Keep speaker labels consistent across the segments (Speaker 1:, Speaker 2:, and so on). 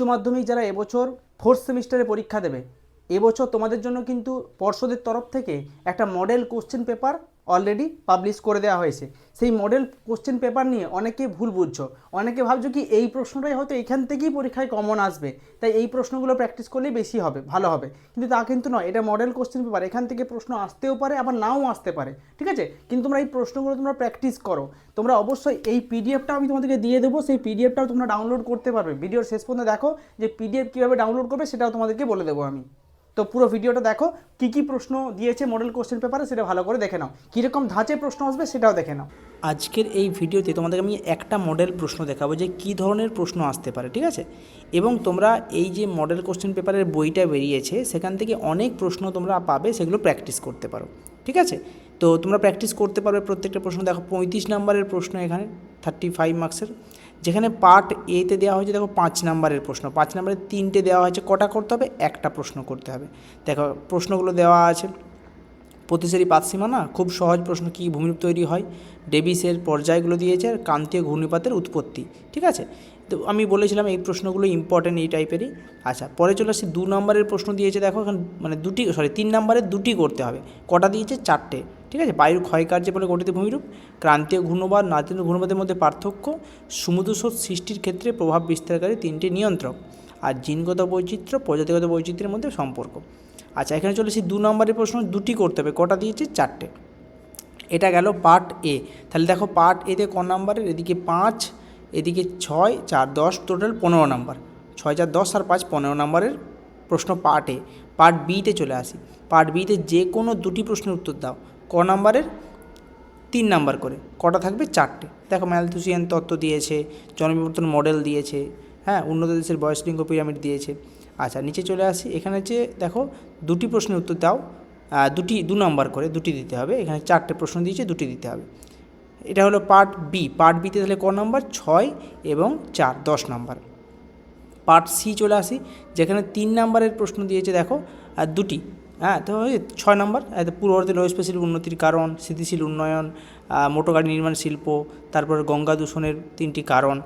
Speaker 1: উচ্চ মাধ্যমিক যারা এবছর ফোর্থ সেমিস্টারে পরীক্ষা দেবে, এবছর তোমাদের জন্য কিন্তু পর্ষদের তরফ থেকে একটা model question paper already publish করে দেওয়া হয়েছে। সেই মডেল কোশ্চেন পেপার নিয়ে অনেকে ভুল বুঝছো, অনেকে ভাবছো কি এই প্রশ্নটাই হয়তো এখান থেকেই পরীক্ষায় কমন আসবে, তাই এই প্রশ্নগুলো প্র্যাকটিস করলেই বেশি হবে, ভালো হবে। কিন্তু তা কিন্তু নয়, এটা মডেল কোশ্চেন পেপার, এখান থেকে প্রশ্ন আসতেও পারে আবার নাও আসতে পারে, ঠিক আছে। কিন্তু তোমরা এই প্রশ্নগুলো তোমরা প্র্যাকটিস করো। তোমরা অবশ্যই এই পিডিএফটা আমি তোমাদেরকে দিয়ে দেবো, সেই পিডিএফটাও তোমরা ডাউনলোড করতে পারবে। ভিডিওর শেষ পর্যন্ত দেখো যে পিডিএফ কীভাবে ডাউনলোড করবে সেটাও তোমাদেরকে বলে দেবো আমি। তো পুরো ভিডিওটা দেখো, কী কী প্রশ্ন দিয়েছে মডেল কোশ্চেন পেপারে সেটা ভালো করে দেখে নাও, কীরকম ধাঁচে প্রশ্ন আসবে সেটাও দেখে নাও।
Speaker 2: আজকের এই ভিডিওতে তোমাদেরকে আমি একটা মডেল প্রশ্ন দেখাবো যে কী ধরনের প্রশ্ন আসতে পারে, ঠিক আছে। এবং তোমরা এই যে মডেল কোশ্চেন পেপারের বইটা বেরিয়েছে সেখান থেকে অনেক প্রশ্ন তোমরা পাবে, সেগুলো প্র্যাকটিস করতে পারো, ঠিক আছে। তো তোমরা প্র্যাকটিস করতে পারবে প্রত্যেকটা প্রশ্ন। দেখো 35 নম্বরের প্রশ্ন এখানে 35 মার্কসের, যেখানে পার্ট এতে দেওয়া হয়েছে দেখো 5 নম্বরের প্রশ্ন, 5 নম্বরের 3টে দেওয়া হয়েছে। কটা করতে হবে? একটা প্রশ্ন করতে হবে। দেখো প্রশ্নগুলো দেওয়া আছে। প্রতিসারি পাতসীমা না, খুব সহজ প্রশ্ন। কী ভূমিরূপ তৈরি হয়, ডেভিসের পর্যায়গুলো দিয়েছে, আর ক্রান্তীয় ঘূর্ণিপাতের উৎপত্তি, ঠিক আছে। তো আমি বলেছিলাম এই প্রশ্নগুলো ইম্পর্টেন্ট এই টাইপেরই। আচ্ছা, পরে চলে আসছি 2 নম্বরের প্রশ্ন দিয়েছে। দেখো এখন মানে 3 নম্বরের 2টি করতে হবে। কটা দিয়েছে? 4টে, ঠিক আছে। বায়ুর ক্ষয়কার্যের ফলে গঠিত ভূমিরূপ, ক্রান্তীয় ঘূর্ণবাদ, নাতিনীয় ঘূর্ণবাদের মধ্যে পার্থক্য, সমুদ্রস্রোত সৃষ্টির ক্ষেত্রে প্রভাব বিস্তারকারী 3টে নিয়ন্ত্রক, আর জিনগত বৈচিত্র্য প্রজাতিগত বৈচিত্র্যের মধ্যে সম্পর্ক। আচ্ছা, এখানে চলে এসেছি 2 নম্বরের প্রশ্ন 2টি করতে হবে। কটা দিয়েছে? 4টে। এটা গেল পার্ট এ। তাহলে দেখো পার্ট এতে ক নাম্বারের? এদিকে 5, এদিকে 6, 4, 10, টোটাল 15 নাম্বার। 6, 4, 10 আর 5, 15 নাম্বারের প্রশ্ন পার্ট এ। পার্ট বিতে চলে আসি। পার্ট বিতে যে কোনো 2টি প্রশ্নের উত্তর দাও। ক নাম্বারের? 3 নাম্বার করে। কটা থাকবে? 4টে। দেখো ম্যালথুসিয়ান তত্ত্ব দিয়েছে, জনবিবর্তন মডেল দিয়েছে, হ্যাঁ, উন্নত দেশের বয়সলিঙ্গ পিরামিড দিয়েছে। আচ্ছা, নিচে চলে আসি। এখানে যে দেখো 2টি প্রশ্নের উত্তর দাও, 2 নাম্বার করে 2টি দিতে হবে। এখানে 4টে প্রশ্ন দিয়েছে, 2টি দিতে হবে। এটা হলো পার্ট বি। পার্ট বিতে তাহলে ক নাম্বার? 6 এবং 4, 10 নাম্বার। পার্ট সি চলে আসি, যেখানে 3 নাম্বারের প্রশ্ন দিয়েছে দেখো 2টি, হ্যাঁ। তো 6 নাম্বার পূর্ববর্তী লৌহস্পেশিল উন্নতির কারণ, স্থিতিশীল উন্নয়ন, মোটর গাড়ি নির্মাণ শিল্প, তারপর গঙ্গা দূষণের 3টি কারণ,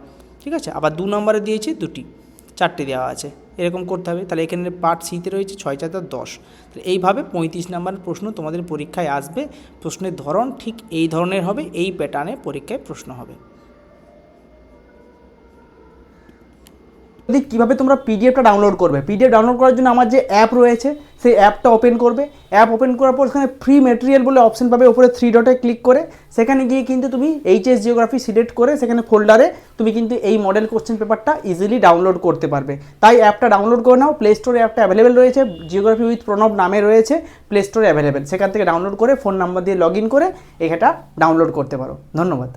Speaker 2: ঠিক আছে। আবার 2 নম্বরে দিয়েছে 2টি, 4টে দেওয়া আছে, এরকম করতে হবে। তাহলে এখানে পার্ট সিতে রয়েছে 6, 4, 10। তাহলে এইভাবে 35 নম্বরের প্রশ্ন তোমাদের পরীক্ষায় আসবে। প্রশ্নের ধরন ঠিক এই ধরনের হবে, এই প্যাটার্নে পরীক্ষায় প্রশ্ন হবে।
Speaker 1: কীভাবে তোমরা পিডিএফটা ডাউনলোড করবে? পিডিএফ ডাউনলোড করার জন্য আমার যে অ্যাপ রয়েছে সেই অ্যাপটা ওপেন করবে। অ্যাপ ওপেন করার পর সেখানে ফ্রি মেটেরিয়াল বলে অপশন পাবে, উপরে 3 ডটে ক্লিক করে সেখানে গিয়ে কিন্তু তুমি এইচএস জিওগ্রাফি সিলেক্ট করে সেখানে ফোল্ডারে তুমি কিন্তু এই মডেল কোশ্চেন পেপারটা ইজিলি ডাউনলোড করতে পারবে। তাই অ্যাপটা ডাউনলোড করে নাও। প্লে স্টোরে অ্যাপটা অ্যাভেলেবেল রয়েছে, জিওগ্রাফি উইথ প্রণব নামে রয়েছে, প্লে স্টোরে অ্যাভেলেবেল। সেখান থেকে ডাউনলোড করে ফোন নাম্বার দিয়ে লগ ইন করে এটা ডাউনলোড করতে পারো। ধন্যবাদ।